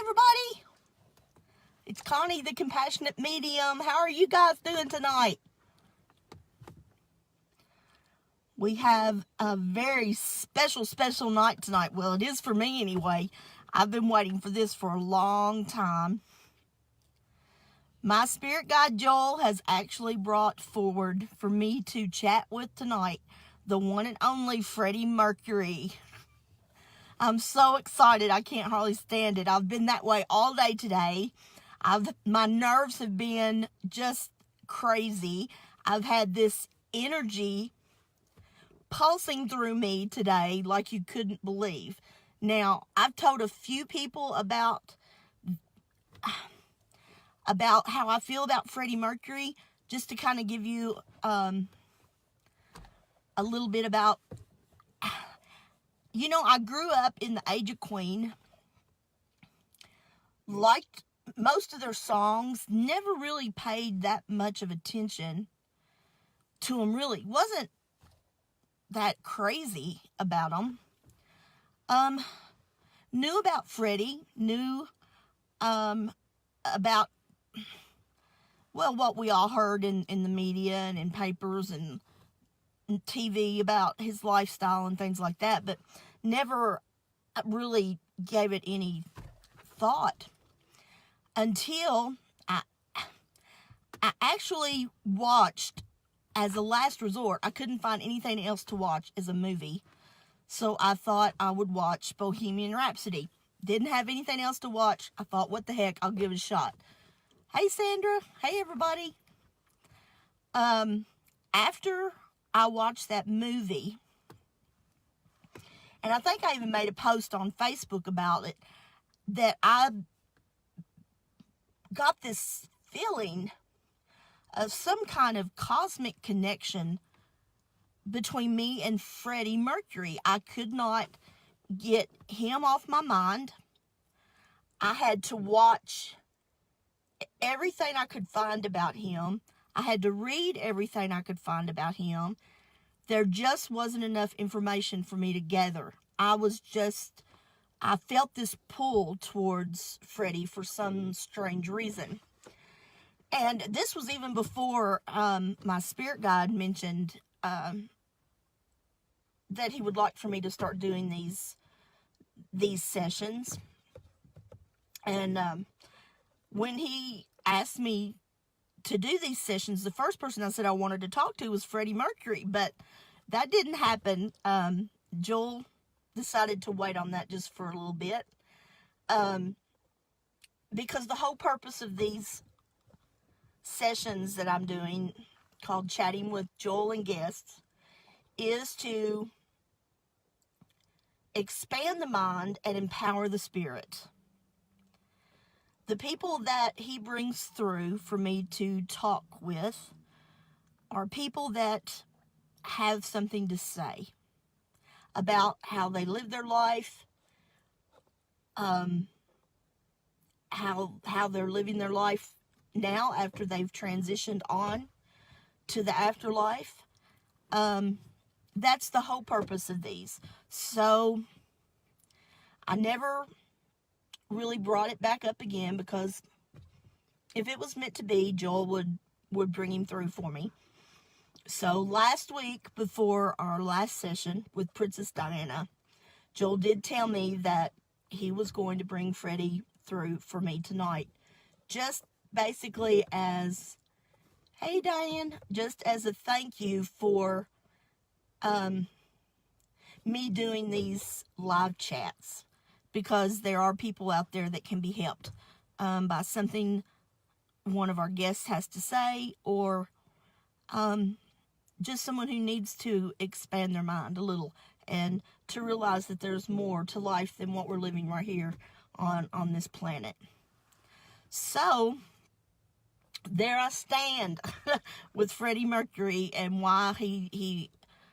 everybody. It's Connie, the Compassionate Medium. How are you guys doing tonight? We have a very special night tonight. Well, it is for me anyway. I've been waiting for this for a long time. My spirit guide, Joel, has actually brought forward for me to chat with tonight the one and only Freddie Mercury. I'm so excited. I can't hardly stand it. I've been that way all day today. My nerves have been just crazy. I've had this energy pulsing through me today like you couldn't believe. Now, I've told a few people about how I feel about Freddie Mercury, just to kind of give you a little bit about, I grew up in the age of Queen, liked most of their songs, never really paid that much of attention to them, really. Wasn't that crazy about them. Knew about Freddie, knew about, what we all heard in the media and in papers and TV about his lifestyle and things like that, but never really gave it any thought until I actually watched, as a last resort. I couldn't find anything else to watch as a movie, so I thought I would watch Bohemian Rhapsody. Didn't have anything else to watch. I thought, what the heck, I'll give it a shot. Hey, Sandra. Hey, everybody. After I watched that movie, and I think I even made a post on Facebook about it, that I got this feeling of some kind of cosmic connection between me and Freddie Mercury. I could not get him off my mind. I had to watch everything I could find about him. I had to read everything I could find about him. There just wasn't enough information for me to gather. I felt this pull towards Freddie for some strange reason. And this was even before my spirit guide mentioned that he would like for me to start doing these sessions. And when he asked me to do these sessions, the first person I said I wanted to talk to was Freddie Mercury, but that didn't happen. Joel decided to wait on that just for a little bit, because the whole purpose of these sessions that I'm doing, called Chatting with Joel and Guests, is to expand the mind and empower the spirit. The people that he brings through for me to talk with are people that have something to say about how they live their life, how they're living their life now after they've transitioned on to the afterlife. That's the whole purpose of these. So I never really brought it back up again, because if it was meant to be, Joel would bring him through for me. So last week, before our last session with Princess Diana, Joel did tell me that he was going to bring Freddie through for me tonight, just basically as, hey Diane, just as a thank you for me doing these live chats, because there are people out there that can be helped by something one of our guests has to say, or just someone who needs to expand their mind a little and to realize that there's more to life than what we're living right here on this planet. So there I stand with Freddie Mercury, and why he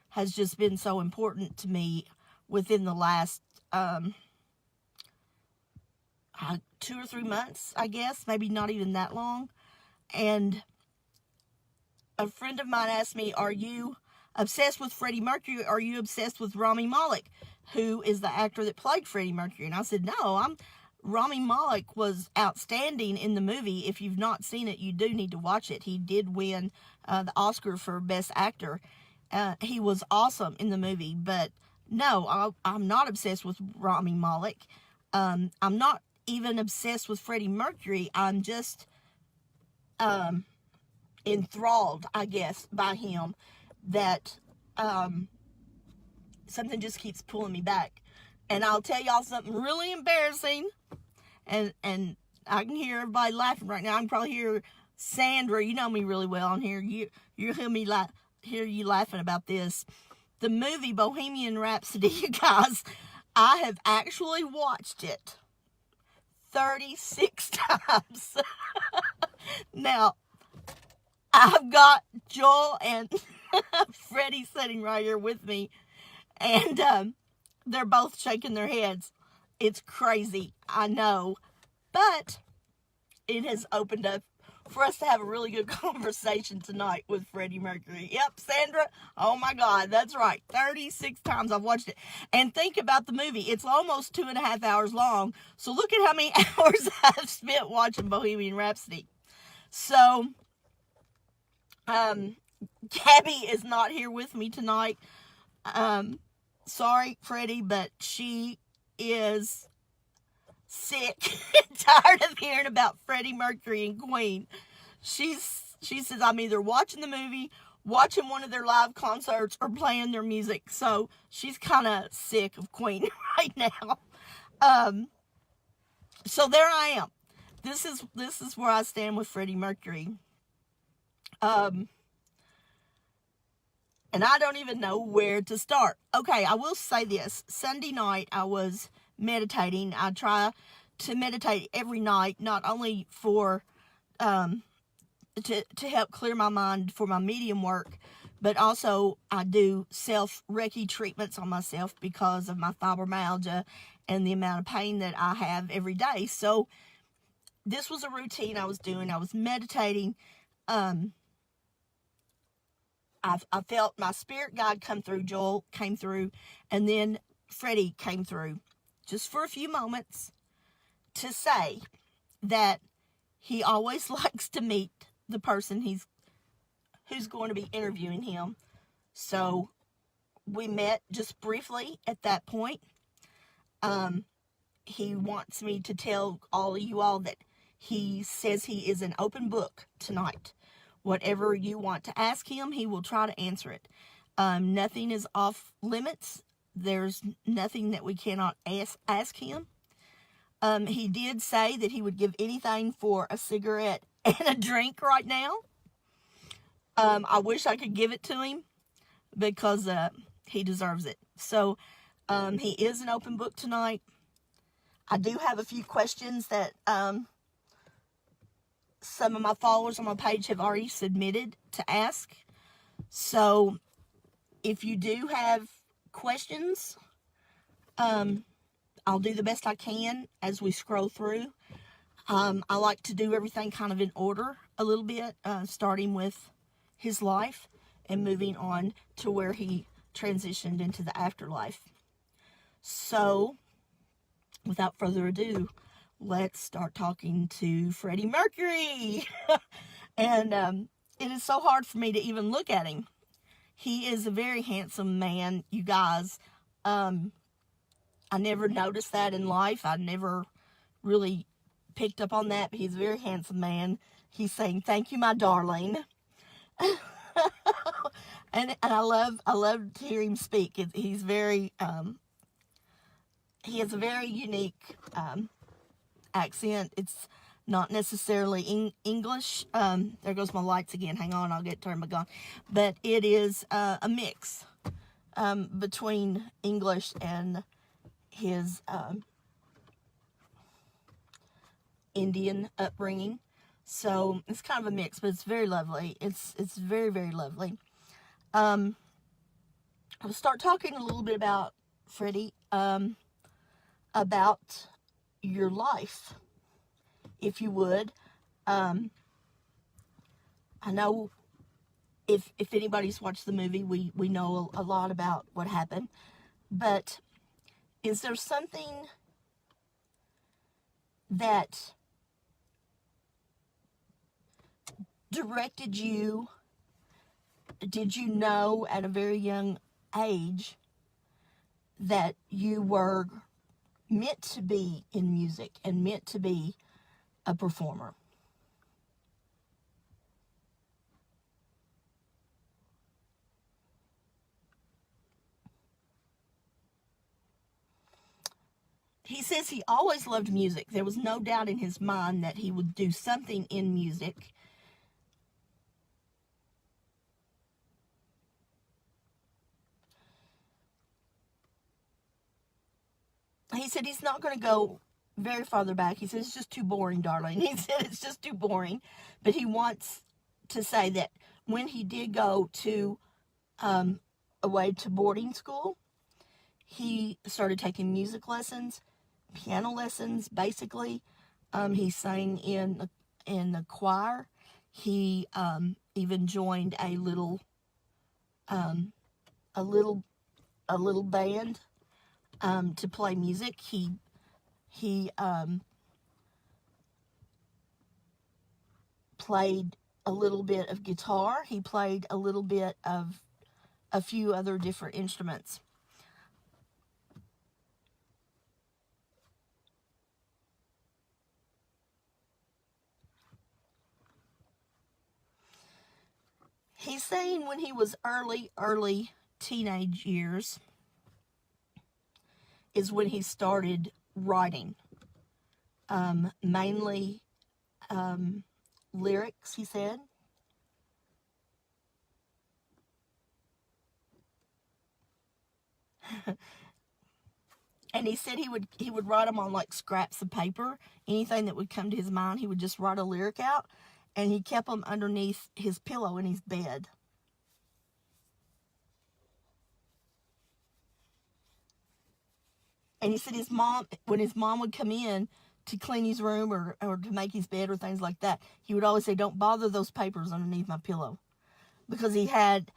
has just been so important to me within the last 2 or 3 months, I guess, maybe not even that long. And a friend of mine asked me, are you obsessed with Freddie Mercury? Are you obsessed with Rami Malek, who is the actor that played Freddie Mercury? And I said, no, I'm Rami Malek was outstanding in the movie. If you've not seen it, you do need to watch it. He did win the Oscar for Best Actor. He was awesome in the movie. But no, I'm not obsessed with Rami Malek. I'm not even obsessed with Freddie Mercury. I'm just enthralled, I guess, by him, that something just keeps pulling me back. And I'll tell y'all something really embarrassing, and I can hear everybody laughing right now. I can probably hear Sandra, you know me really well on here. You hear you laughing about this. The movie Bohemian Rhapsody, you guys, I have actually watched it 36 times. Now, I've got Joel and Freddie sitting right here with me, and they're both shaking their heads. It's crazy, I know, but it has opened up for us to have a really good conversation tonight with Freddie Mercury. Yep, Sandra, oh my God, that's right, 36 times I've watched it. And think about the movie. It's almost 2.5 hours long, so look at how many hours I've spent watching Bohemian Rhapsody. So, Gabby is not here with me tonight. Sorry, Freddie, but she is sick and tired of hearing about Freddie Mercury and Queen. She says, I'm either watching the movie, watching one of their live concerts, or playing their music. So she's kind of sick of Queen right now. So there I am. This is where I stand with Freddie Mercury. And I don't even know where to start. Okay, I will say this. Sunday night, I was meditating. I try to meditate every night, not only for to help clear my mind for my medium work, but also I do self-Reiki treatments on myself because of my fibromyalgia and the amount of pain that I have every day. So this was a routine I was doing. I was meditating. I felt my spirit guide come through. Joel came through, and then Freddie came through just for a few moments to say that he always likes to meet the person who's going to be interviewing him. So we met just briefly at that point. He wants me to tell all of you all that he says he is an open book tonight. Whatever you want to ask him, he will try to answer it. Nothing is off limits. There's nothing that we cannot ask him. He did say that he would give anything for a cigarette and a drink right now. I wish I could give it to him because he deserves it. So he is an open book tonight. I do have a few questions that some of my followers on my page have already submitted to ask. So if you do have questions, I'll do the best I can as we scroll through. I like to do everything kind of in order a little bit, starting with his life and moving on to where he transitioned into the afterlife. So, without further ado, let's start talking to Freddie Mercury. And it is so hard for me to even look at him. He is a very handsome man, you guys. I never noticed that in life. I never really picked up on that, but he's a very handsome man. He's saying, "Thank you, my darling." and I love to hear him speak. He's very, he has a very unique accent. It's not necessarily English. There goes my lights again. Hang on, I'll get turned back on. But it is a mix between English and his Indian upbringing. So it's kind of a mix, but it's very lovely. It's very, very lovely. I'll start talking a little bit about Freddie, about your life, if you would. I know if anybody's watched the movie, we know a lot about what happened, but is there something that directed you? Did you know at a very young age that you were meant to be in music and meant to be a performer? He says he always loved music. There was no doubt in his mind that he would do something in music. He said he's not going to go very farther back. He said it's just too boring, darling. He said it's just too boring. But he wants to say that when he did go to away to boarding school, he started taking music lessons, piano lessons, basically. He sang in the choir. He even joined a little a little band to play music. He played a little bit of guitar. He played a little bit of a few other different instruments. He's saying when he was early teenage years is when he started writing. Mainly lyrics, he said. And he said he would write them on like scraps of paper. Anything that would come to his mind, he would just write a lyric out, and he kept them underneath his pillow in his bed. And he said when his mom would come in to clean his room or to make his bed or things like that, he would always say, "Don't bother those papers underneath my pillow." Because he said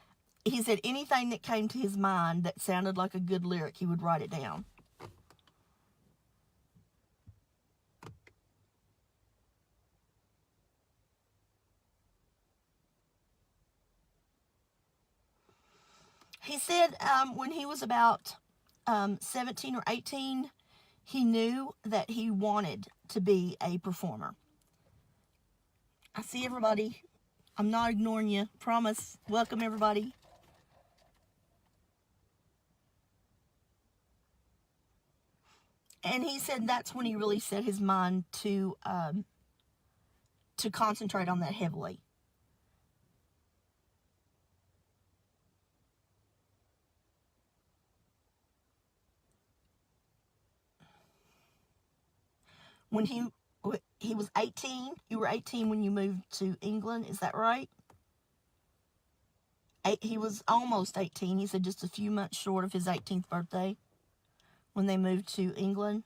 anything that came to his mind that sounded like a good lyric, he would write it down. He said when he was about 17 or 18, he knew that he wanted to be a performer. I see everybody. I'm not ignoring you. Promise. Welcome, everybody. And he said that's when he really set his mind to concentrate on that heavily. When he was 18, you were 18 when you moved to England, is that right? He was almost 18. He said just a few months short of his 18th birthday when they moved to England.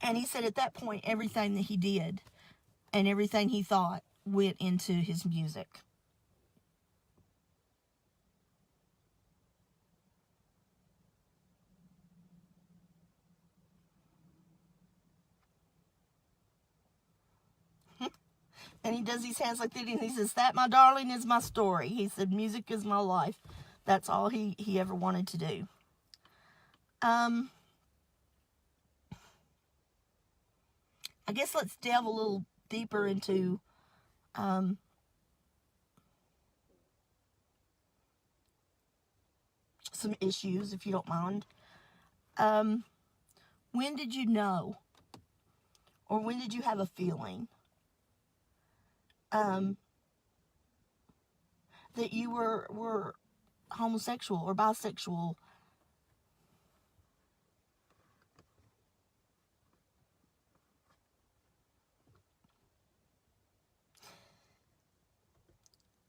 And he said at that point, everything that he did and everything he thought went into his music. And he does these hands like that, and he says, "That, my darling, is my story." He said, "Music is my life." That's all he ever wanted to do. I guess let's delve a little deeper into some issues, if you don't mind. When did you know, or when did you have a feeling that you were homosexual or bisexual?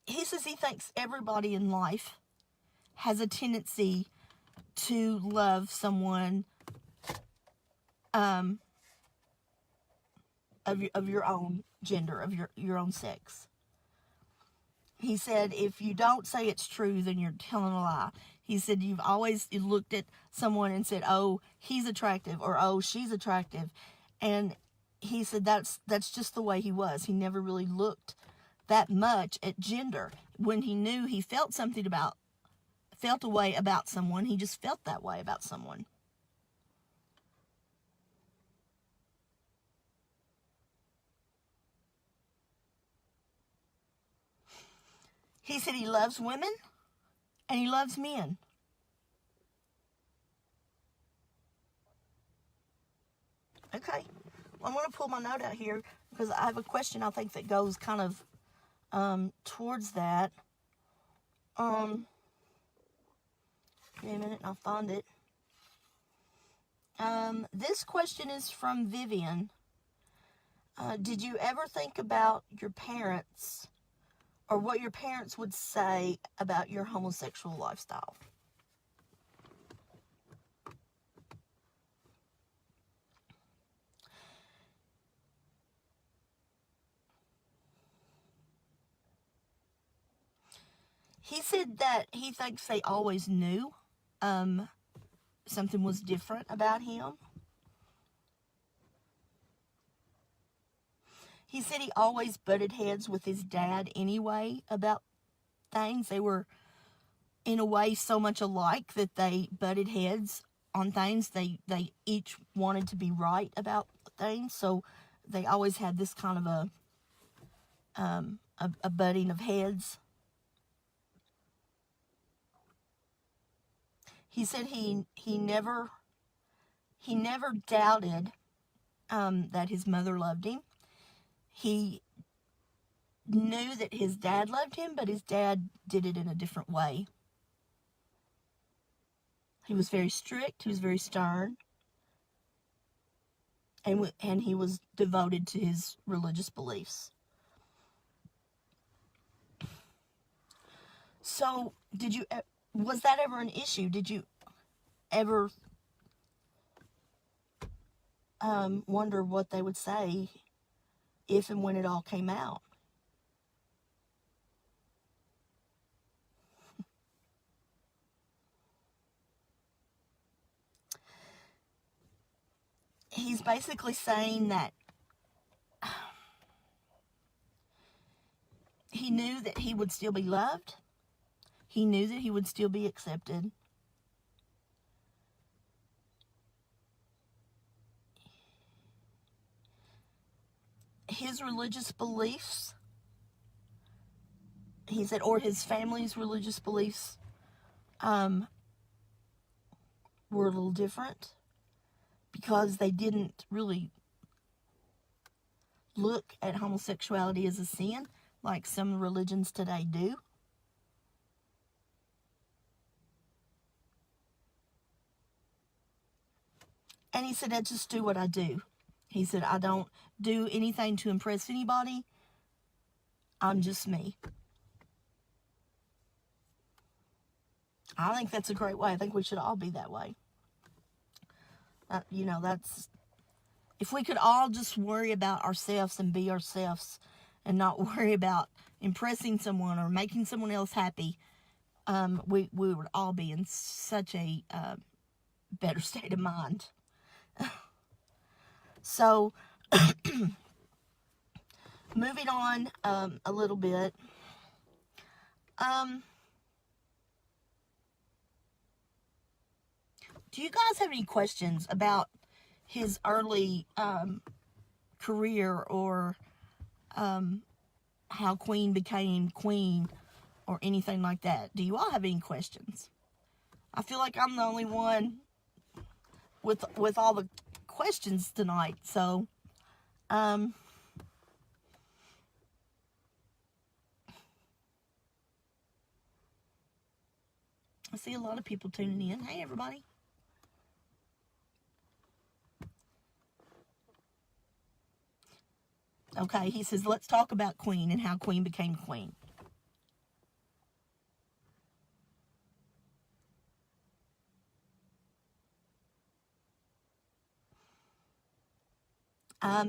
He says he thinks everybody in life has a tendency to love someone of your own gender, of your own sex. He said, if you don't say it's true, then you're telling a lie. He said, you've always looked at someone and said, oh, he's attractive, or oh, she's attractive. And he said that's just the way he was. He never really looked that much at gender. When he knew he felt a way about someone, he just felt that way about someone. He said he loves women and he loves men. Okay, well, I'm going to pull my note out here because I have a question I think that goes kind of towards that. Give me a minute and I'll find it. This question is from Vivian. Did you ever think about your parents or what your parents would say about your homosexual lifestyle? He said that he thinks they always knew something was different about him. He said he always butted heads with his dad anyway about things. They were, in a way, so much alike that they butted heads on things. They each wanted to be right about things, so they always had this kind of a butting of heads. He said he never doubted that his mother loved him. He knew that his dad loved him, but his dad did it in a different way. He was very strict. He was very stern. And he was devoted to his religious beliefs. So, was that ever an issue? Did you ever wonder what they would say if and when it all came out? He's basically saying that he knew that he would still be loved. He knew that he would still be accepted. His religious beliefs, he said, or his family's religious beliefs, were a little different because they didn't really look at homosexuality as a sin like some religions today do. And he said, I just do what I do. He said, I don't do anything to impress anybody. I'm just me. I think that's a great way. I think we should all be that way. That's... If we could all just worry about ourselves and be ourselves and not worry about impressing someone or making someone else happy, we would all be in such a better state of mind. So, moving on a little bit. Do you guys have any questions about his early career or how Queen became Queen or anything like that? Do you all have any questions? I feel like I'm the only one with all the questions tonight, so I see a lot of people tuning in. Hey, everybody. Okay, he says, let's talk about Queen and how Queen became Queen.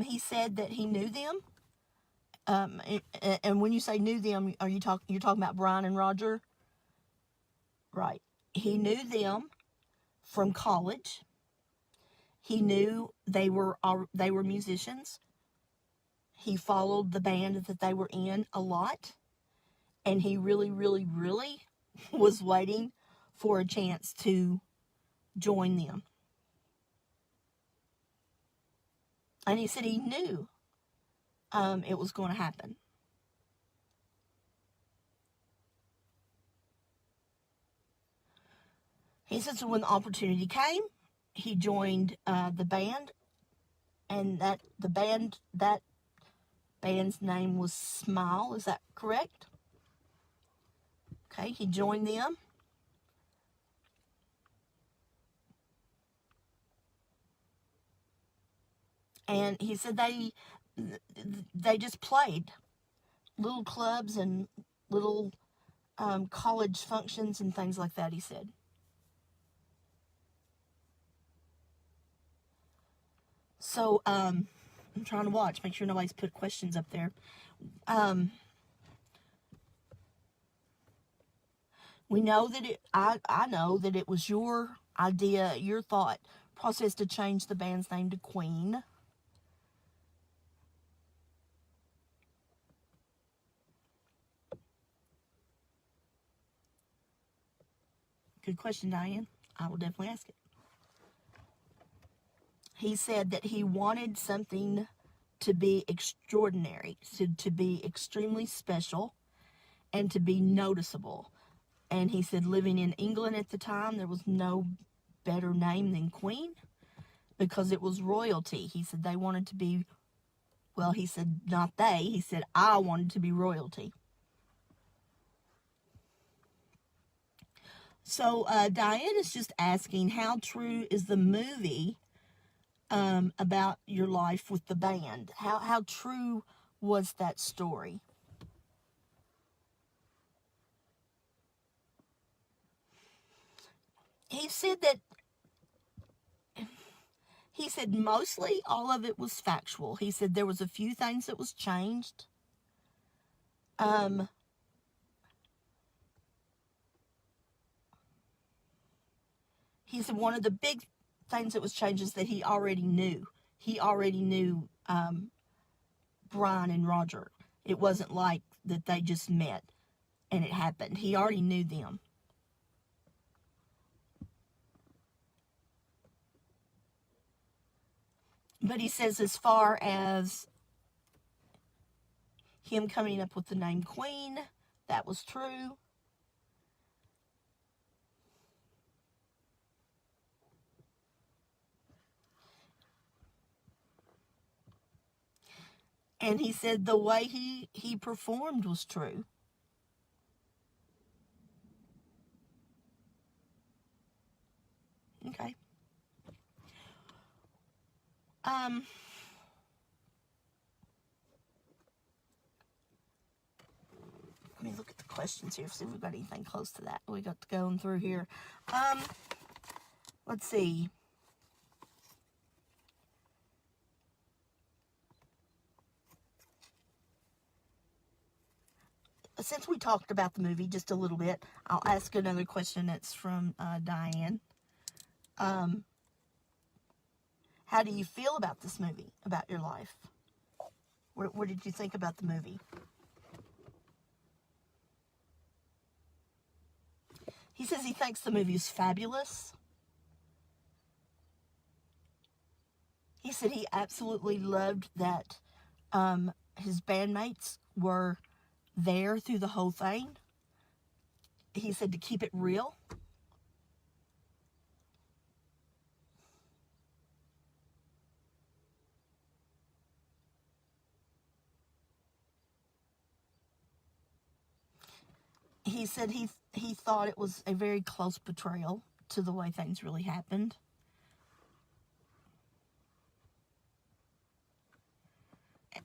He said that he knew them And when you say knew them, you're talking about Brian and Roger? Right. He knew them from college. He knew they were musicians. He followed the band that they were in a lot, and he really, really, really was waiting for a chance to join them. And he said he knew it was going to happen. He said so when the opportunity came, he joined the band, and that band's name was Smile. Is that correct? Okay, he joined them. And he said they just played little clubs and little college functions and things like that, he said. So, I'm trying to watch, make sure nobody's put questions up there. We know that I know that it was your idea, your thought process to change the band's name to Queen. Good question, Diane. I will definitely ask it. He said that he wanted something to be extraordinary, to be extremely special, and to be noticeable. And he said living in England at the time, there was no better name than Queen because it was royalty. He said they wanted to be, well, he said not they, he said I wanted to be royalty. So Diane is just asking, how true is the movie about your life with the band? How true was that story? He said mostly all of it was factual. He said there was a few things that was changed. He said one of the big things that was changed is that he already knew. He already knew Brian and Roger. It wasn't like that they just met and it happened. He already knew them. But he says as far as him coming up with the name Queen, that was true. And he said the way he performed was true. Okay. Let me look at the questions here, see if we've got anything close to that. We got going through here. Let's see. Since we talked about the movie just a little bit, I'll ask another question that's from Diane. How do you feel about this movie, about your life? What did you think about the movie? He says he thinks the movie is fabulous. He said he absolutely loved that his bandmates were there through the whole thing. He said to keep it real. He said he thought it was a very close portrayal to the way things really happened.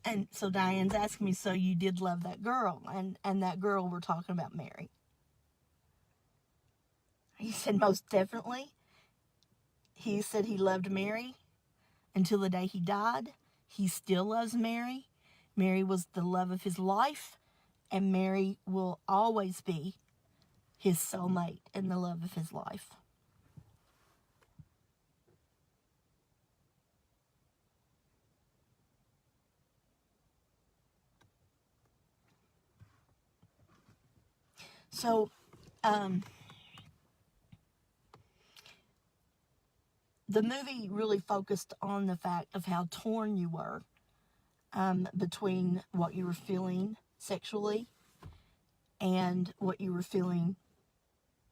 And so Diane's asking me, so you did love that girl, and that girl we're talking about, Mary. He said most definitely. He said he loved Mary until the day he died. He still loves Mary. Mary was the love of his life, and Mary will always be his soulmate and the love of his life. So, the movie really focused on the fact of how torn you were between what you were feeling sexually and what you were feeling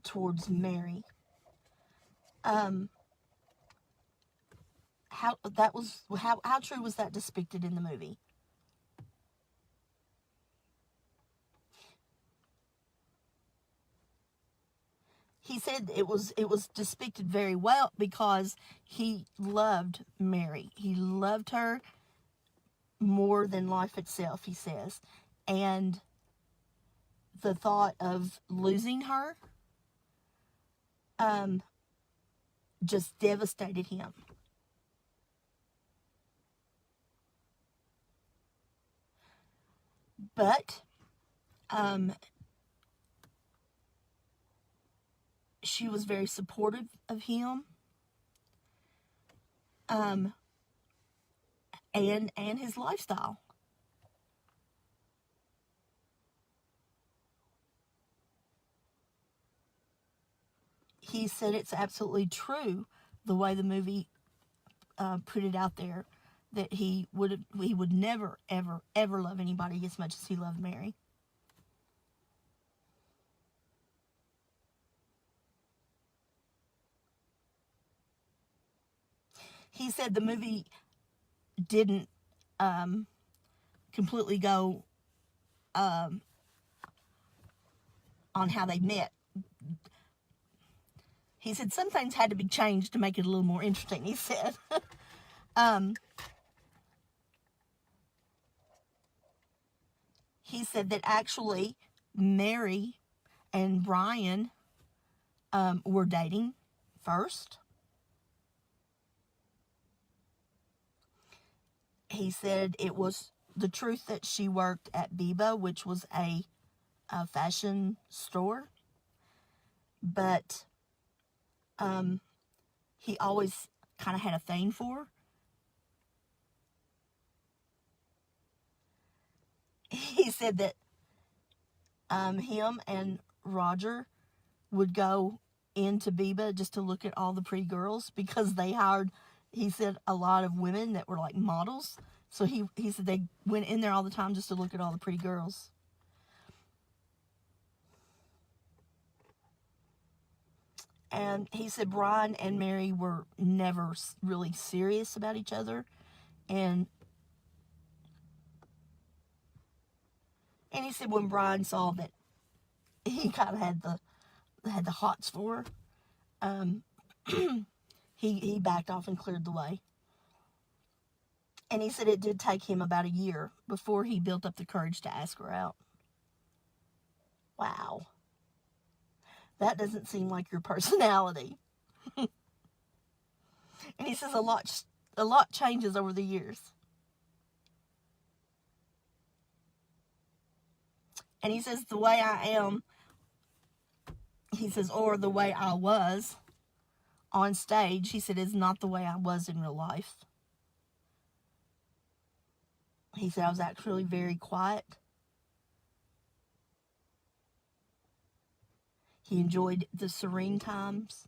towards Mary. How true was that depicted in the movie? He said it was depicted very well because he loved Mary. He loved her more than life itself, he says. And the thought of losing her just devastated him. But she was very supportive of him and his lifestyle. He said it's absolutely true the way the movie put it out there, that he would never ever love anybody as much as he loved Mary. He said the movie didn't completely go on how they met. He said some things had to be changed to make it a little more interesting, he said. He said that actually Mary and Brian were dating first. He said it was the truth that she worked at Biba, which was a fashion store. But he always kind of had a thing for her. He said that him and Roger would go into Biba just to look at all the pretty girls because they hired, he said, a lot of women that were like models. So he said they went in there all the time just to look at all the pretty girls. And he said Brian and Mary were never really serious about each other. And he said when Brian saw that he kind of had the hots for her, he backed off and cleared the way. And he said it did take him about a year before he built up the courage to ask her out. Wow. That doesn't seem like your personality. And he says a lot changes over the years. And he says the way I am, he says, or the way I was on stage, he said, is not the way I was in real life. He said I was actually very quiet. He enjoyed the serene times.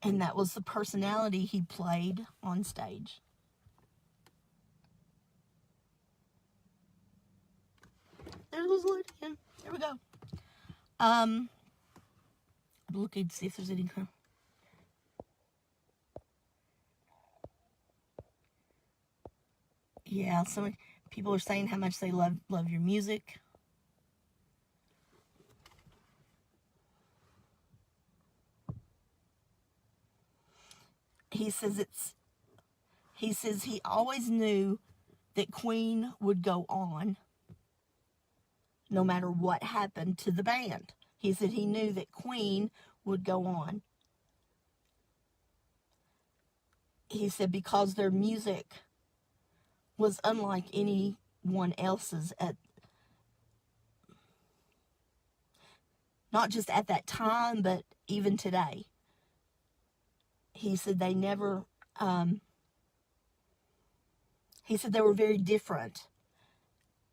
And that was the personality he played on stage. There goes the light again. There we go. I'm looking to see if there's any kind. Yeah, so many people are saying how much they love your music. He says he always knew that Queen would go on no matter what happened to the band. He said he knew that Queen would go on. He said because their music was unlike anyone else's, not just at that time, but even today. He said they never, he said they were very different.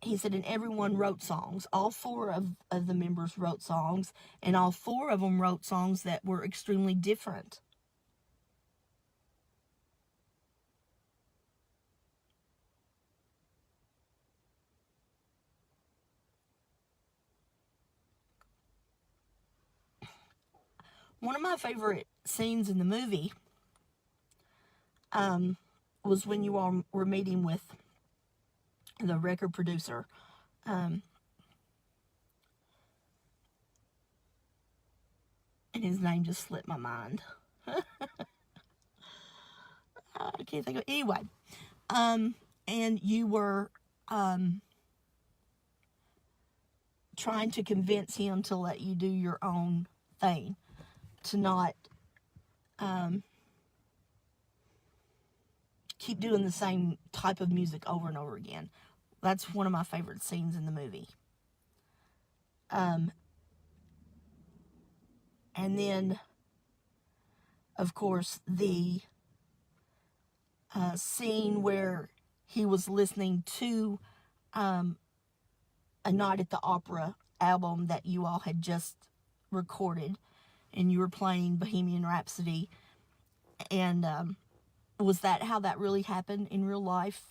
He said, and everyone wrote songs. All four of the members wrote songs, and all four of them wrote songs that were extremely different. One of my favorite scenes in the movie was when you all were meeting with the record producer. And his name just slipped my mind. I can't think of it. Anyway, and you were trying to convince him to let you do your own thing, to not keep doing the same type of music over and over again. That's one of my favorite scenes in the movie. And then, of course, the scene where he was listening to A Night at the Opera album that you all had just recorded, and you were playing Bohemian Rhapsody. And was that how that really happened in real life?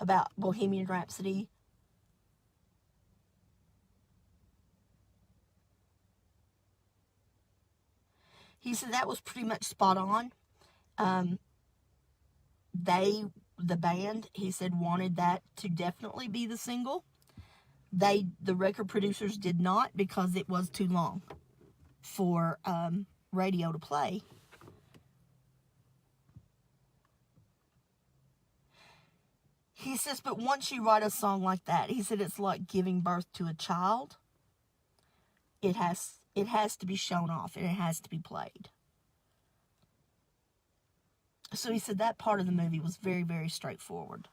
About Bohemian Rhapsody? He said that was pretty much spot on. The band, he said, wanted that to definitely be the single. The record producers did not, because it was too long for radio to play. He says, but once you write a song like that, he said, it's like giving birth to a child. It has to be shown off, and it has to be played. So he said that part of the movie was very, very straightforward.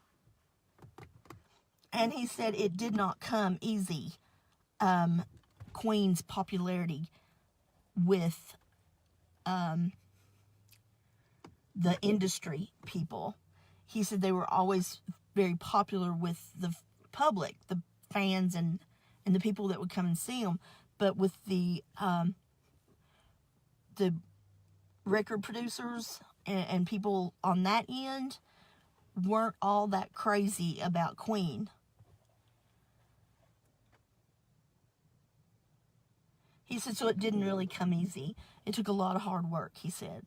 And he said it did not come easy, Queen's popularity with the industry people. He said they were always very popular with the public, the fans, and the people that would come and see them. But with the record producers and people on that end weren't all that crazy about Queen. He said, so it didn't really come easy. It took a lot of hard work, he said.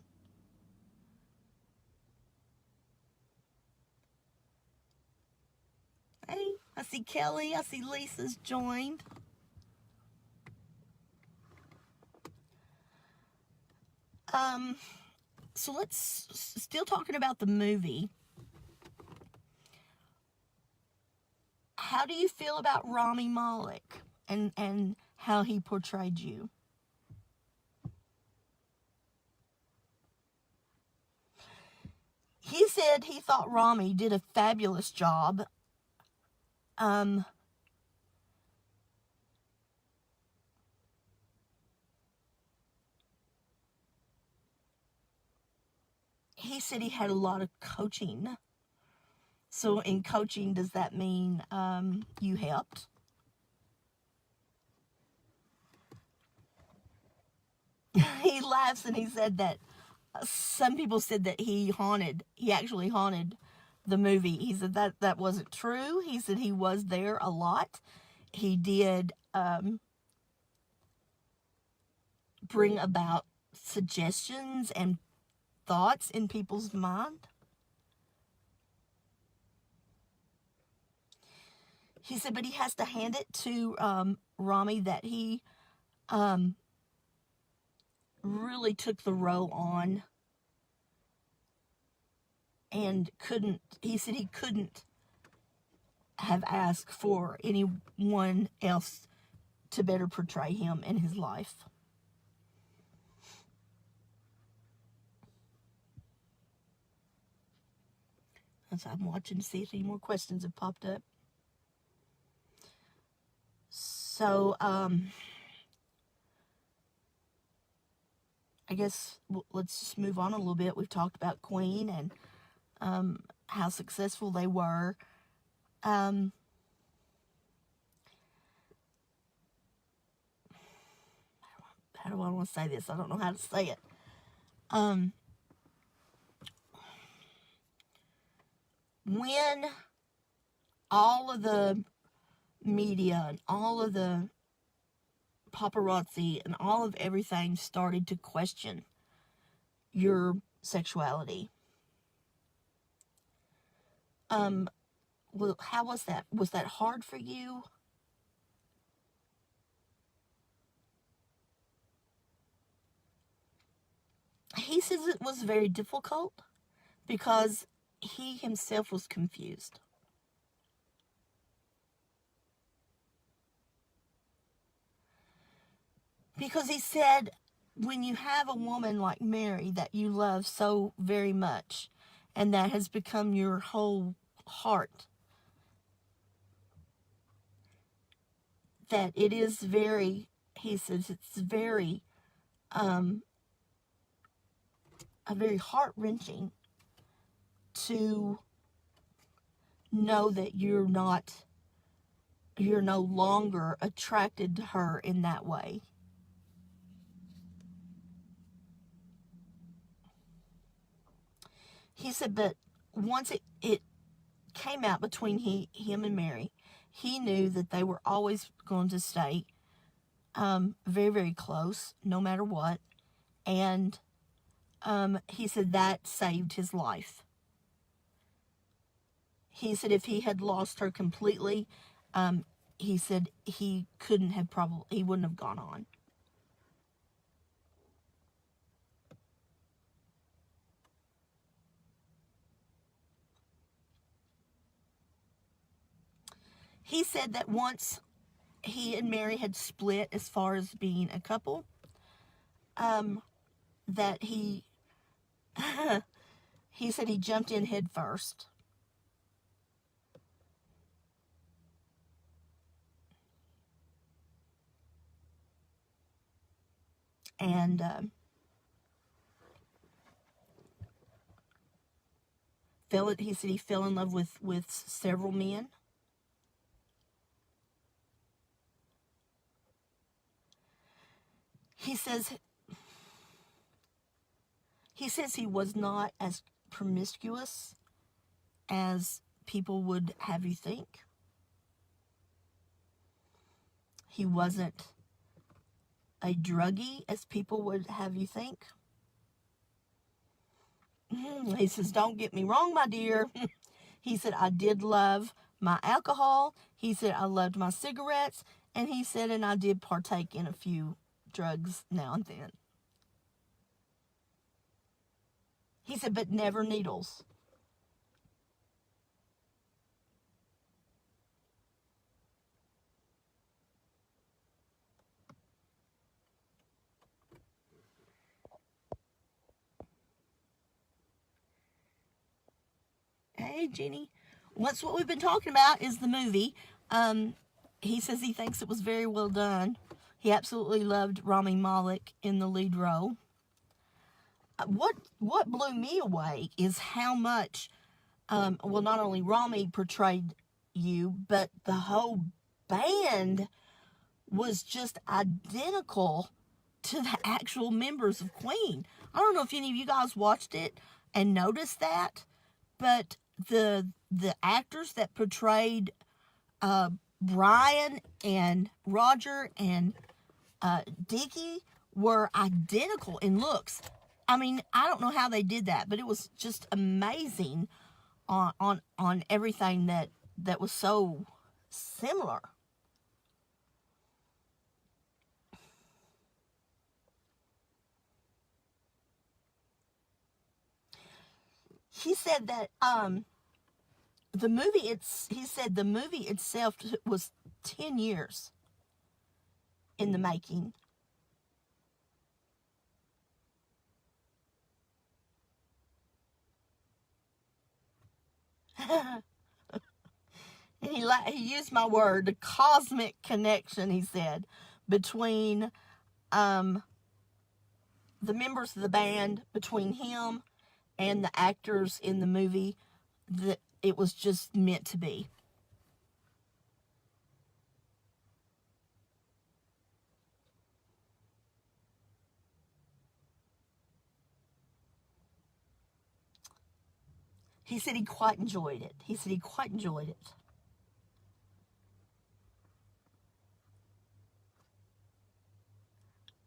Hey, I see Kelly. I see Lisa's joined. So let's, still talking about the movie. How do you feel about Rami Malek and how he portrayed you? He said he thought Rami did a fabulous job. He said he had a lot of coaching. So in coaching, does that mean you helped? He laughs and he said that some people said that he actually haunted the movie. He said that wasn't true. He said he was there a lot. He did bring about suggestions and thoughts in people's mind. He said, but he has to hand it to Rami that he really took the role on and he said he couldn't have asked for anyone else to better portray him and his life. As I'm watching to see if any more questions have popped up. So, I guess let's just move on a little bit. We've talked about Queen and how successful they were. How do I want to say this? I don't know how to say it. When all of the media and all of the paparazzi and all of everything started to question your sexuality, well, how was that? Was that hard for you? He says it was very difficult because he himself was confused. Because he said, when you have a woman like Mary that you love so very much, and that has become your whole heart, that it is very, he says, it's very, a very heart-wrenching to know that you're no longer attracted to her in that way. He said, but once it came out between him and Mary, he knew that they were always going to stay very, very close, no matter what. And he said that saved his life. He said if he had lost her completely, he said he wouldn't have gone on. He said that once he and Mary had split as far as being a couple, that he said he jumped in head first. And he said he fell in love with several men. He says he was not as promiscuous as people would have you think. He wasn't a druggie as people would have you think. He says, don't get me wrong, my dear. He said, I did love my alcohol. He said, I loved my cigarettes. And he said, and I did partake in a few drugs now and then. He said, but never needles. Hey, Jenny. What we've been talking about is the movie. He says he thinks it was very well done. He absolutely loved Rami Malek in the lead role. What blew me away is how much, not only Rami portrayed you, but the whole band was just identical to the actual members of Queen. I don't know if any of you guys watched it and noticed that, but the actors that portrayed Brian and Roger and Dickie were identical in looks. I mean, I don't know how they did that, but it was just amazing on everything that was so similar. He said that the movie itself was 10 years in the making. And he used my word, the cosmic connection, he said, between the members of the band, between him and the actors in the movie, that it was just meant to be. He said he quite enjoyed it. He said he quite enjoyed it.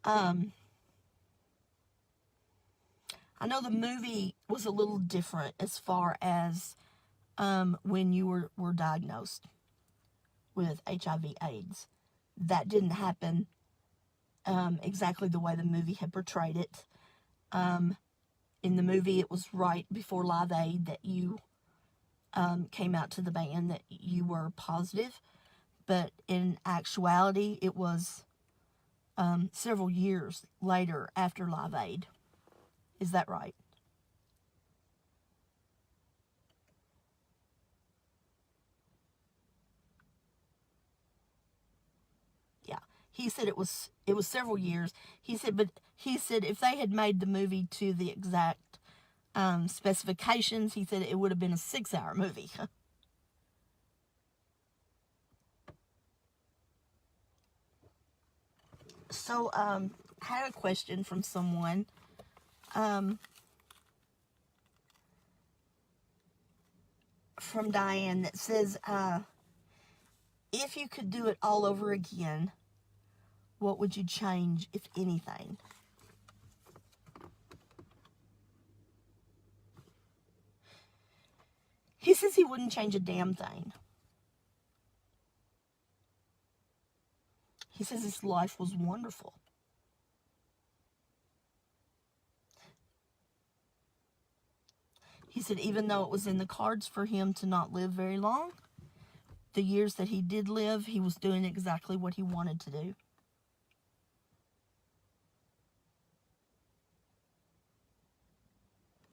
I know the movie was a little different as far as when you were diagnosed with HIV/AIDS. That didn't happen exactly the way the movie had portrayed it. In the movie, it was right before Live Aid that you came out to the band that you were positive. But in actuality, it was several years later after Live Aid. Is that right? Yeah. He said it was several years. He said if they had made the movie to the exact specifications, he said it would have been a 6-hour movie. So, I had a question from someone. From Diane that says, if you could do it all over again, what would you change, if anything? He says he wouldn't change a damn thing. He says his life was wonderful. He said even though it was in the cards for him to not live very long, the years that he did live, he was doing exactly what he wanted to do.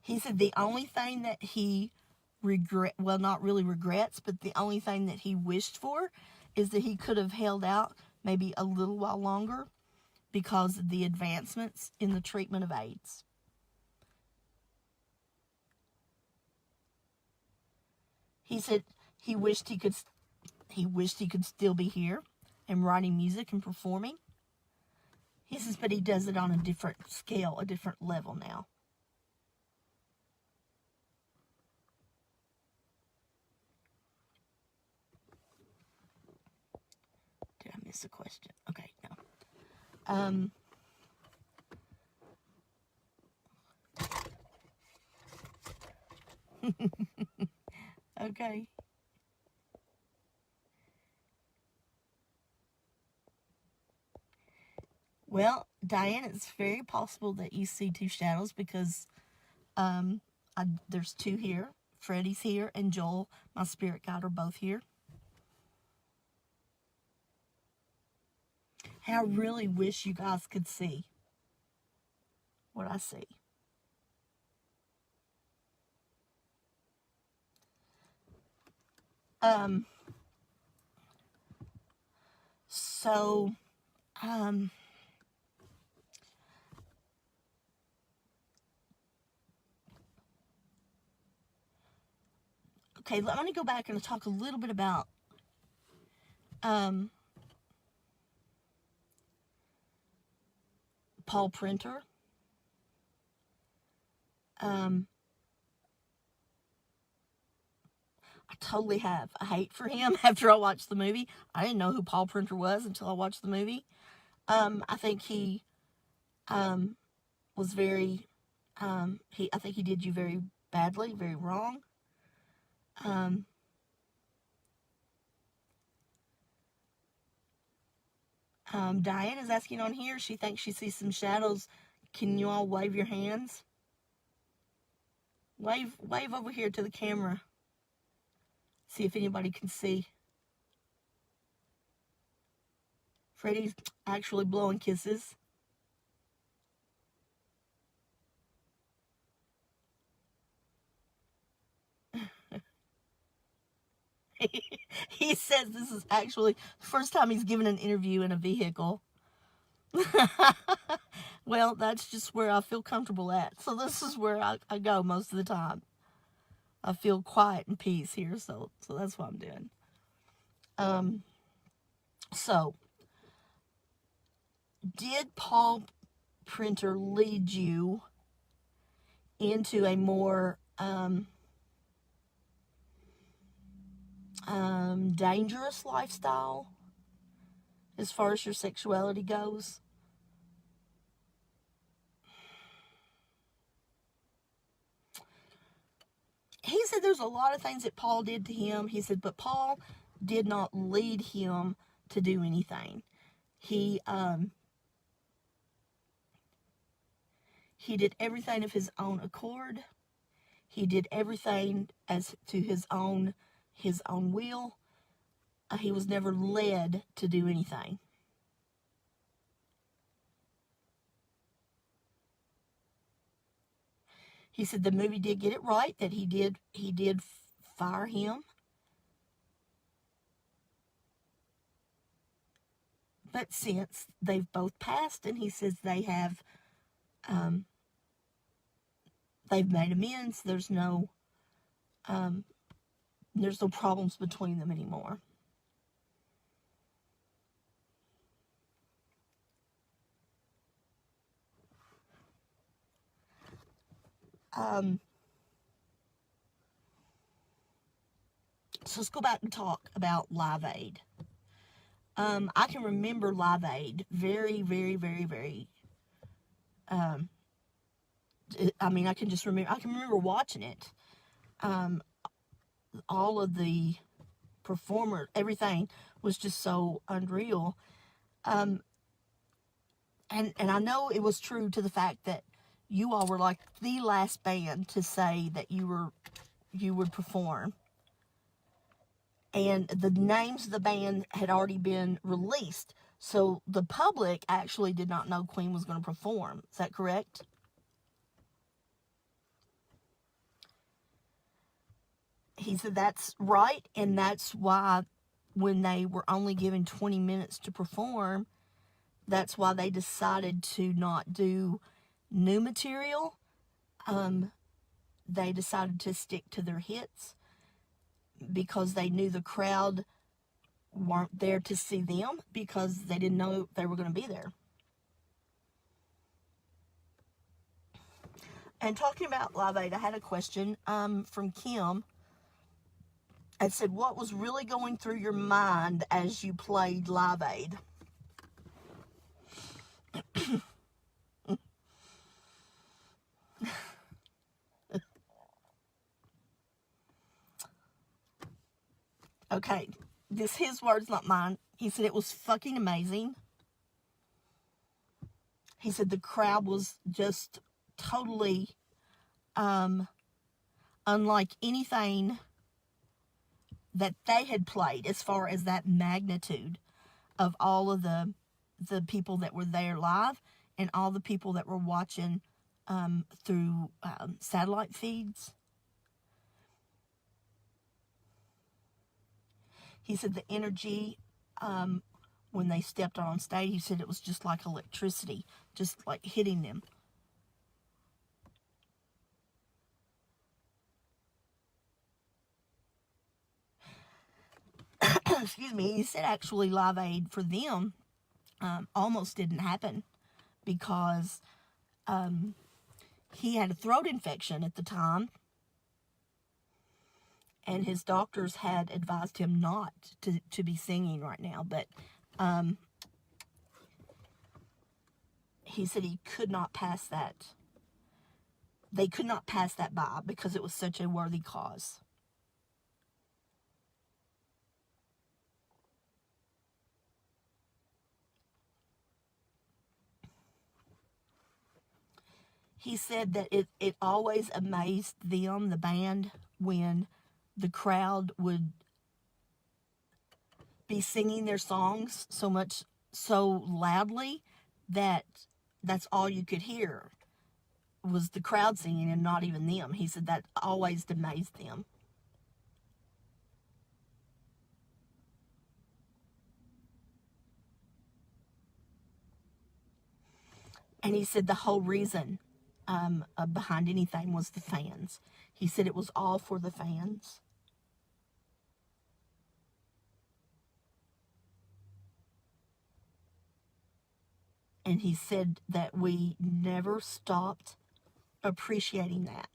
He said the only thing that he not really regrets, but the only thing that he wished for is that he could have held out maybe a little while longer because of the advancements in the treatment of AIDS. He said he wished he could still be here and writing music and performing. He says, but he does it on a different scale, a different level now. Did I miss a question? Okay, no. Okay. Well, Diane, it's very possible that you see two shadows because there's two here. Freddie's here and Joel, my spirit guide, are both here. And I really wish you guys could see what I see. So, okay, I'm going to go back and talk a little bit about Paul Printer. I totally have a hate for him after I watched the movie. I didn't know who Paul Printer was until I watched the movie. I think he was very, I think he did you very badly, very wrong. Diane is asking on here, she thinks she sees some shadows. Can you all wave your hands? Wave over here to the camera. See if anybody can see. Freddie's actually blowing kisses. He says this is actually the first time he's given an interview in a vehicle. Well, that's just where I feel comfortable at. So this is where I go most of the time. I feel quiet and peace here, so that's what I'm doing. So did Paul Printer lead you into a more dangerous lifestyle as far as your sexuality goes? He said there's a lot of things that Paul did to him. He said, but Paul did not lead him to do anything. He did everything of his own accord. He did everything as to his own will. He was never led to do anything. He said the movie did get it right, that he did fire him. But since they've both passed, and he says they've made amends, there's no problems between them anymore. So let's go back and talk about Live Aid. I can remember Live Aid very, very, very, very. I can remember watching it. All of the performers, everything was just so unreal. And I know it was true to the fact that you all were like the last band to say that you would perform. And the names of the band had already been released. So the public actually did not know Queen was going to perform. Is that correct? He said that's right, and that's why when they were only given 20 minutes to perform, that's why they decided to not do new material. They decided to stick to their hits because they knew the crowd weren't there to see them because they didn't know they were going to be there. And talking about Live Aid, I had a question from Kim. It said, what was really going through your mind as you played Live Aid? Okay, this his words, not mine. He said it was fucking amazing. He said the crowd was just totally unlike anything that they had played as far as that magnitude of all of the people that were there live and all the people that were watching through satellite feeds. He said the energy when they stepped on stage, he said it was just like electricity, just like hitting them. Excuse me. He said actually Live Aid for them almost didn't happen because he had a throat infection at the time, and his doctors had advised him not to be singing right now, but he said he could not pass that. They could not pass that by because it was such a worthy cause. He said that it always amazed them, the band, when the crowd would be singing their songs so much so loudly that that's all you could hear was the crowd singing and not even them. He said that always amazed them. And he said the whole reason behind anything was the fans. He said it was all for the fans. And he said that we never stopped appreciating that.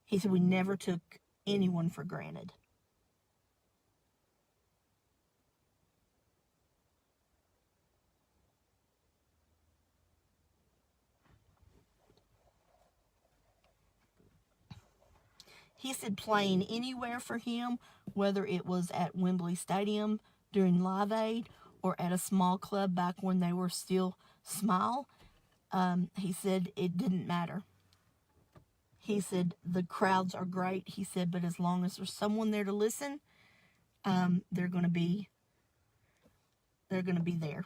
He said we never took anyone for granted. He said playing anywhere for him, whether it was at Wembley Stadium during Live Aid or at a small club back when they were still small, he said it didn't matter. He said the crowds are great. He said, but as long as there's someone there to listen, they're going to be there.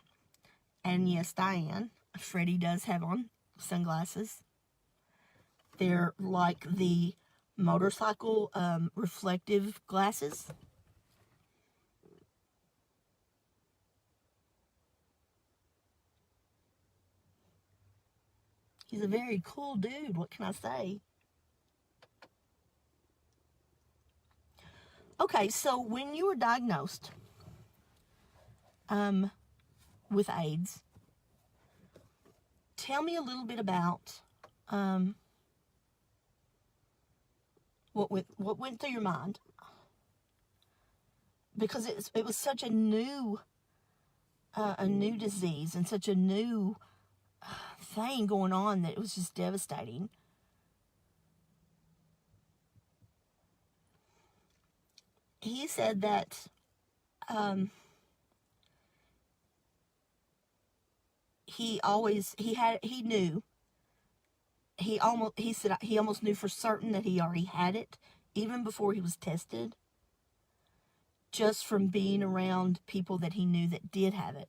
And yes, Diane, Freddie does have on sunglasses. They're like the motorcycle reflective glasses. He's a very cool dude. What can I say? Okay, so when you were diagnosed with AIDS, tell me a little bit about what went through your mind, because it was such a new disease and such a new thing going on that it was just devastating. He said that he said he almost knew for certain that he already had it even before he was tested, just from being around people that he knew that did have it.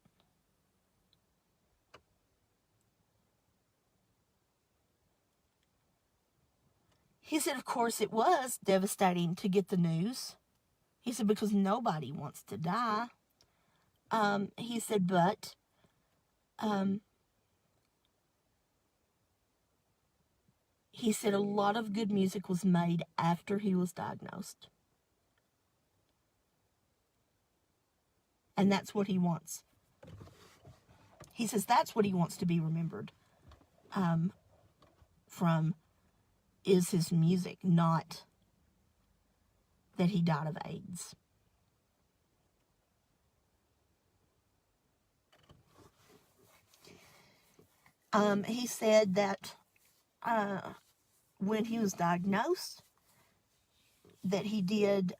He said, of course, it was devastating to get the news. He said, because nobody wants to die. He said, but he said a lot of good music was made after he was diagnosed. And that's what he wants. He says that's what he wants to be remembered from, is his music, not that he died of AIDS. He said that when he was diagnosed, that he did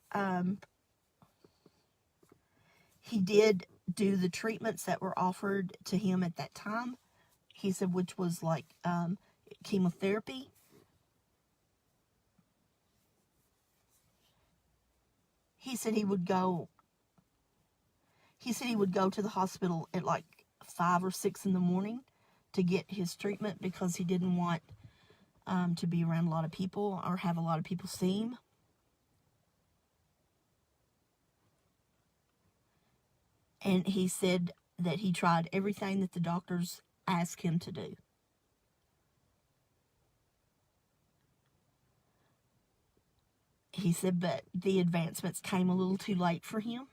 do the treatments that were offered to him at that time. He said, which was like chemotherapy. He said he would go to the hospital at like 5 or 6 in the morning to get his treatment because he didn't want to be around a lot of people or have a lot of people see him. And he said that he tried everything that the doctors asked him to do. He said, but the advancements came a little too late for him.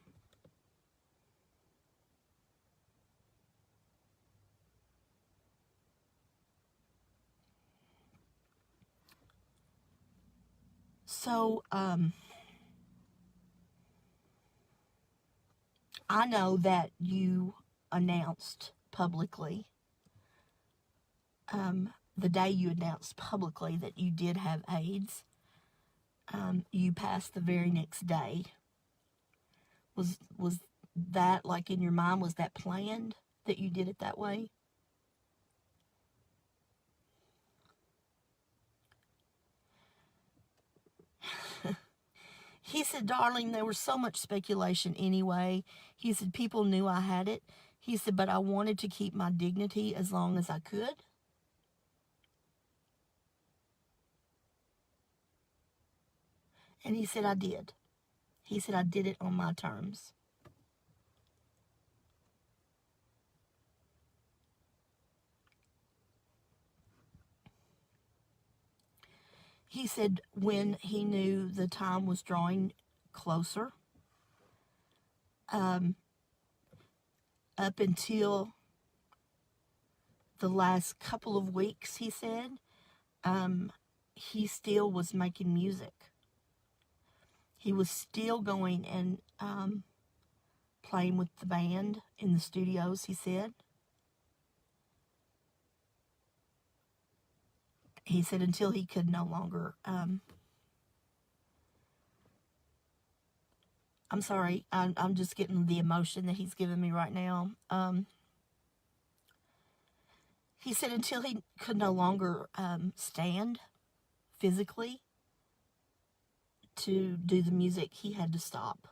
So, I know that you announced publicly, the day you announced publicly that you did have AIDS, you passed the very next day. Was that, like, in your mind, was that planned that you did it that way? He said, darling, there was so much speculation anyway. He said, people knew I had it. He said, but I wanted to keep my dignity as long as I could. And he said, I did. He said, I did it on my terms. He said when he knew the time was drawing closer, up until the last couple of weeks, he said, he still was making music. He was still going and playing with the band in the studios, he said. He said until he could no longer... I'm sorry, I'm just getting the emotion that he's giving me right now. He said until he could no longer stand physically to do the music, he had to stop.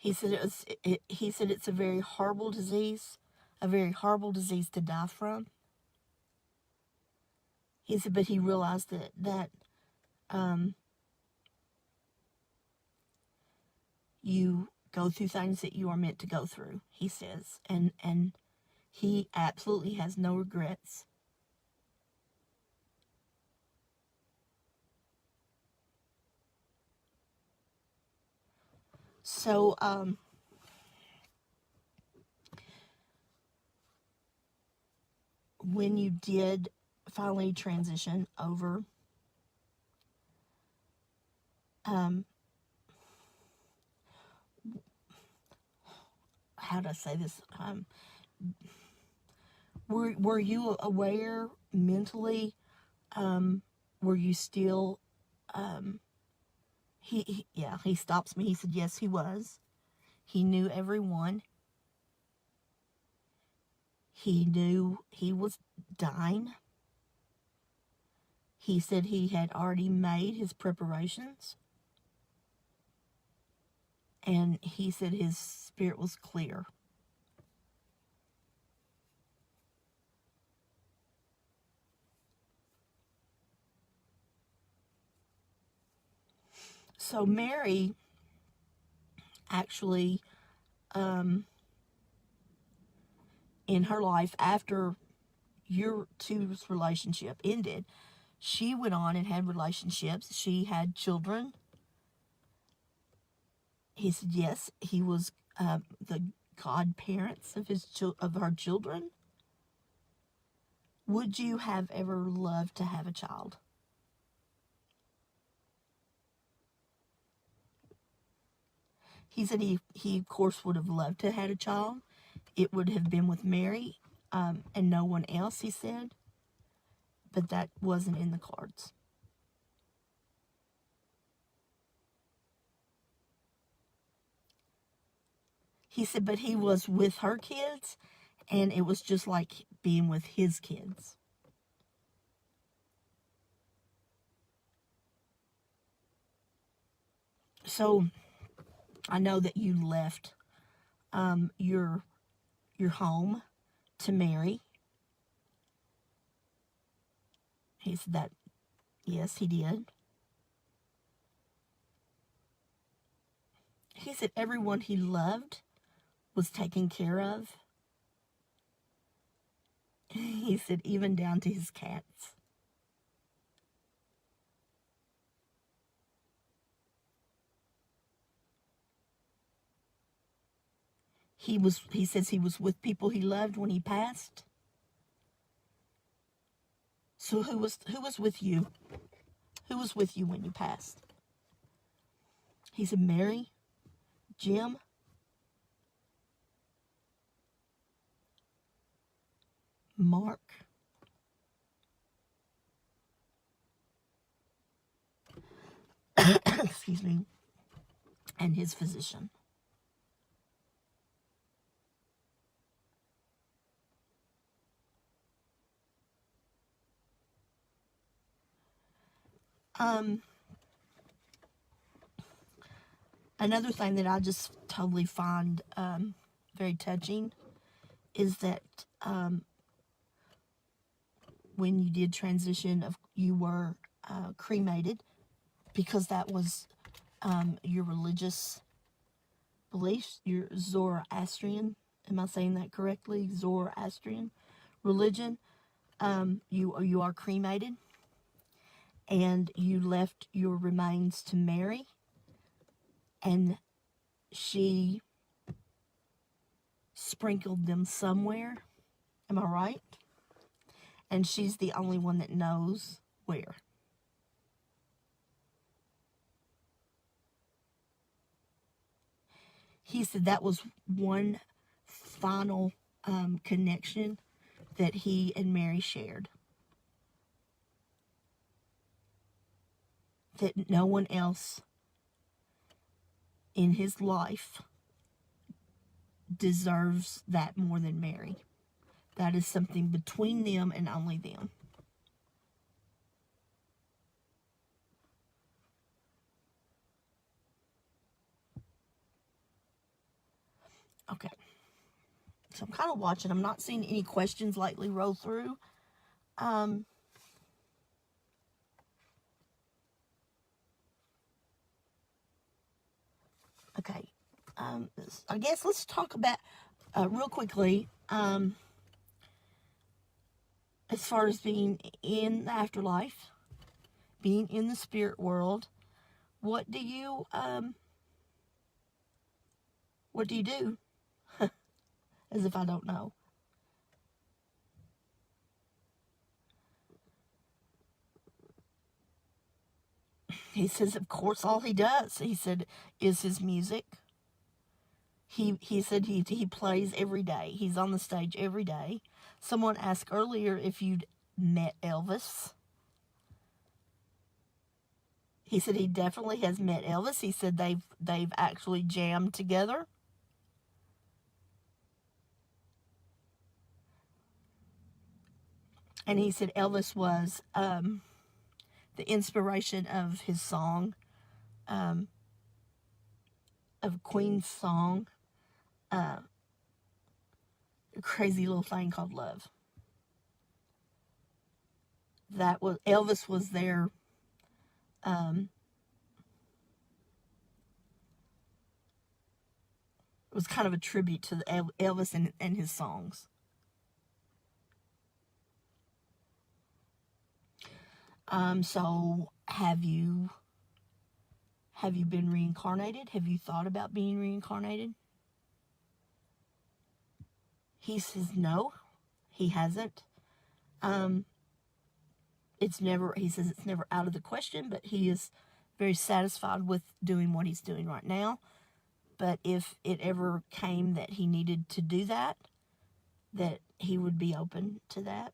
He said he said it's a very horrible disease to die from. He said, but he realized that you go through things that you are meant to go through, he says, and he absolutely has no regrets. So, when you did finally transition over, how do I say this? Were you aware mentally? Were you still? He stops me. He said, yes, he was. He knew everyone. He knew he was dying. He said he had already made his preparations. And he said his spirit was clear. So Mary actually, in her life, after your two's relationship ended, she went on and had relationships. She had children. He said yes, he was the godparents of her children. Would you have ever loved to have a child? He said he of course would have loved to have had a child. It would have been with Mary and no one else, he said. But that wasn't in the cards. He said, but he was with her kids, and it was just like being with his kids. So I know that you left your home to marry. He said that, yes, he did. He said everyone he loved was taken care of. He said even down to his cats. He says he was with people he loved when he passed. So who was with you? Who was with you when you passed? He said Mary, Jim, Mark, excuse me, and his physician. Um, Another thing that I just totally find very touching is that when you did transition, you were cremated because that was your religious beliefs, your Zoroastrian. Am I saying that correctly? Zoroastrian religion. You are cremated, and you left your remains to Mary, and she sprinkled them somewhere. Am I right? And she's the only one that knows where. He said that was one final connection that he and Mary shared. That no one else in his life deserves that more than Mary. That is something between them and only them. Okay. So I'm kind of watching. I'm not seeing any questions lately roll through. Okay. I guess let's talk about real quickly as far as being in the afterlife, being in the spirit world. What do you do? As if I don't know. He says, of course, all he does, he said, is his music. He said he plays every day. He's on the stage every day. Someone asked earlier if you'd met Elvis. He said he definitely has met Elvis. He said they've actually jammed together. And he said Elvis was the inspiration of his song, of Queen's song, a crazy little thing called Love. That was Elvis was their it was kind of a tribute to Elvis and his songs. So have you been reincarnated? Have you thought about being reincarnated? He says no, he hasn't. He says it's never out of the question, but he is very satisfied with doing what he's doing right now. But if it ever came that he needed to do that he would be open to that.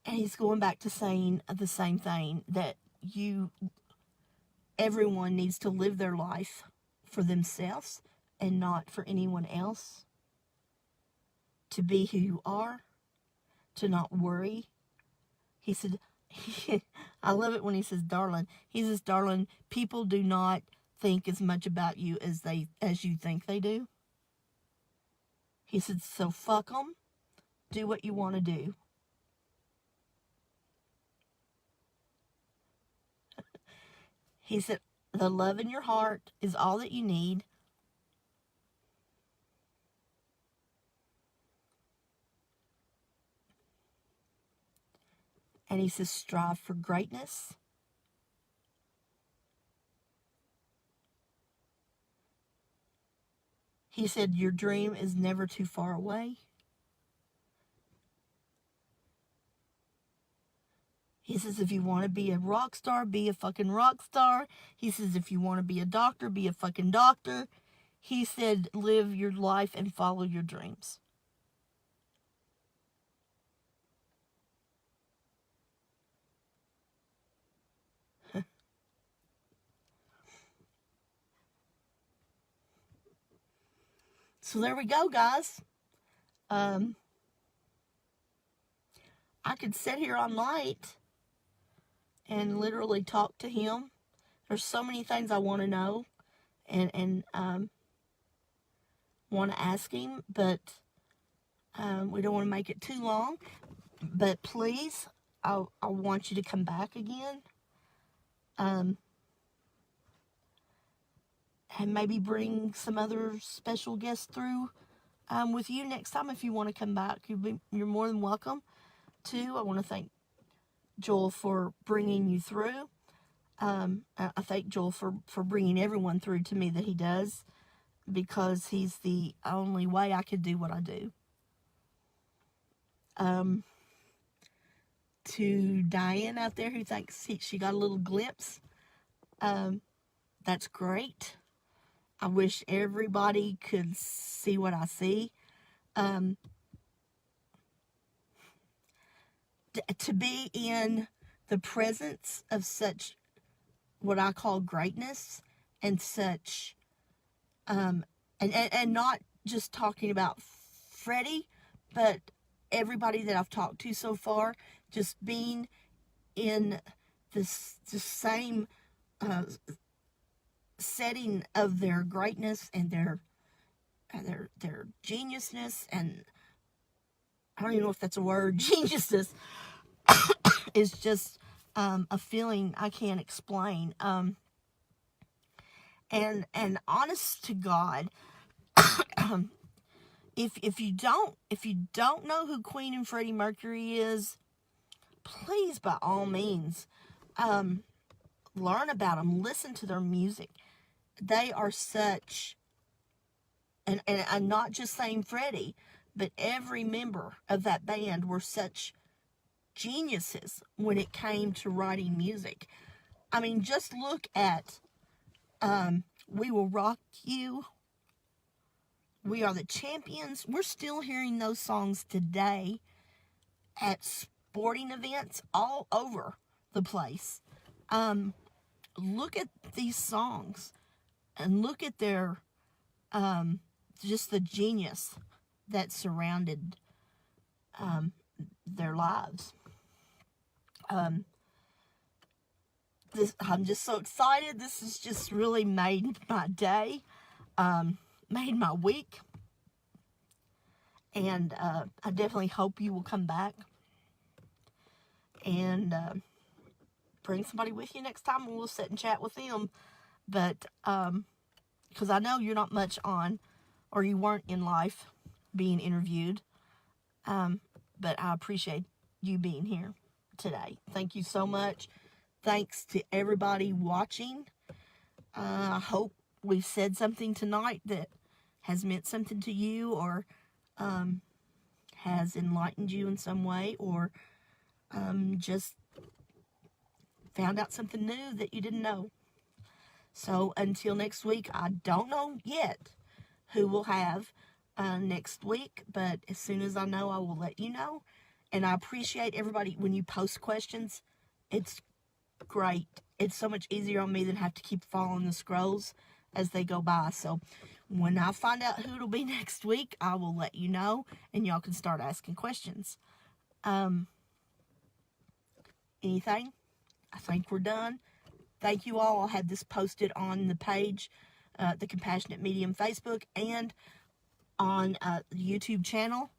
And he's going back to saying the same thing, that everyone needs to live their life for themselves and not for anyone else. To be who you are, to not worry. He said, I love it when he says, darling. He says, darling, people do not think as much about you as you think they do. He said, so fuck them. Do what you want to do. He said, the love in your heart is all that you need. And he says, strive for greatness. He said, your dream is never too far away. He says, if you want to be a rock star, be a fucking rock star. He says, if you want to be a doctor, be a fucking doctor. He said, live your life and follow your dreams. So there we go, guys. I could sit here all night and literally talk to him. There's so many things I want to know and want to ask him, but we don't want to make it too long. But please, I want you to come back again. And maybe bring some other special guests through with you next time if you want to come back. You're more than welcome to. I want to thank Joel for bringing you through. I thank Joel for bringing everyone through to me that he does, because he's the only way I could do what I do. To Diane out there who thinks she got a little glimpse, that's great. I wish everybody could see what I see. To be in the presence of such what I call greatness, and such, and not just talking about Freddie, but everybody that I've talked to so far, just being in the same setting of their greatness and their geniusness, and I don't even know if that's a word, geniusness, is just a feeling I can't explain. And honest to God, if you don't know who Queen and Freddie Mercury is, please, by all means, learn about them, listen to their music. They are such, and I'm not just saying Freddie, but every member of that band were such geniuses when it came to writing music. I mean, just look at We Will Rock You, We Are the Champions. We're still hearing those songs today at sporting events all over the place. Look at these songs and look at their just the genius that surrounded their lives. I'm just so excited. This has just really made my day, made my week, and I definitely hope you will come back and bring somebody with you next time, and we'll sit and chat with them. But because I know you're not much on, or you weren't in life being interviewed, but I appreciate you being here today. Thank you so much. Thanks to everybody watching. I hope we've said something tonight that has meant something to you, or has enlightened you in some way, or just found out something new that you didn't know. So until next week, I don't know yet who we'll have next week, but as soon as I know, I will let you know. And I appreciate everybody when you post questions. It's great. It's so much easier on me than have to keep following the scrolls as they go by. So when I find out who it'll be next week, I will let you know, and y'all can start asking questions. Anything? I think we're done. Thank you all. I'll have this posted on the page, the Compassionate Medium Facebook, and on the YouTube channel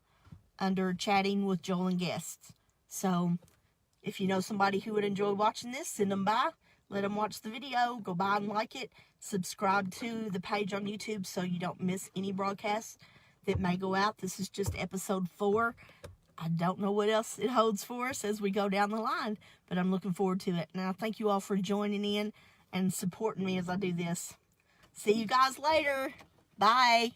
under Chatting with Joel and Guests. So if you know somebody who would enjoy watching this, send them by. Let them watch the video. Go by and like it. Subscribe to the page on YouTube so you don't miss any broadcasts that may go out. This is just episode 4. I don't know what else it holds for us as we go down the line, but I'm looking forward to it. Now, thank you all for joining in and supporting me as I do this. See you guys later. Bye.